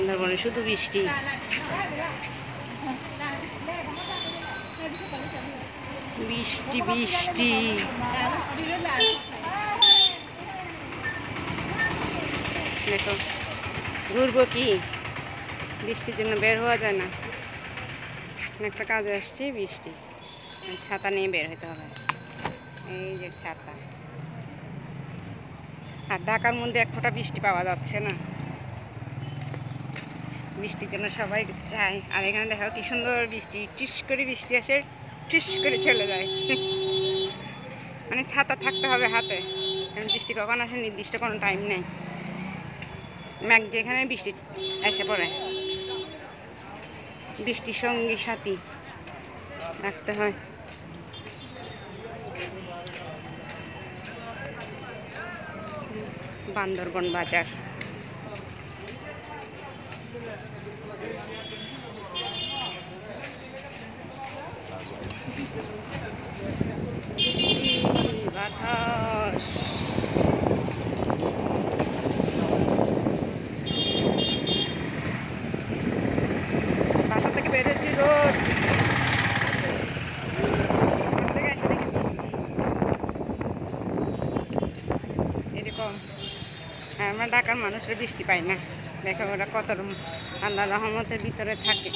বান্দরবনে শুধু বৃষ্টি। বৃষ্টি বৃষ্টি। দেখো ঘুরবো কি, বৃষ্টির জন্য বের হওয়া যায় না। একটা কাজে আসছি, বৃষ্টি, ছাতা নিয়ে বের হতে হবে। এই যে ছাতা, আর ঢাকার মধ্যে এক ফোঁটা বৃষ্টি পাওয়া যাচ্ছে না। বৃষ্টির জন্য সবাই যায়। আর এখানে দেখো কি সুন্দর বৃষ্টি, টিস করে বৃষ্টি আসে, টিস করে চলে যায়। মানে ছাতা থাকতে হবে হাতে, কারণ বৃষ্টি কখন আসে নির্দিষ্ট কোনো টাইম নেই। ম্যাঘ যেখানে বৃষ্টি এসে পড়ে, বৃষ্টির সঙ্গী সাথী রাখতে হয়। বান্দরবন বাজার। বাতাস, বাসা থেকে বের হয়েছি রোদ, থেকে এসে দেখি বৃষ্টি। এরকম আমরা ঢাকার মানুষের বৃষ্টি পাই না। দেখো ওরা কত আল্লাহ রহমতের ভিতরে থাকে।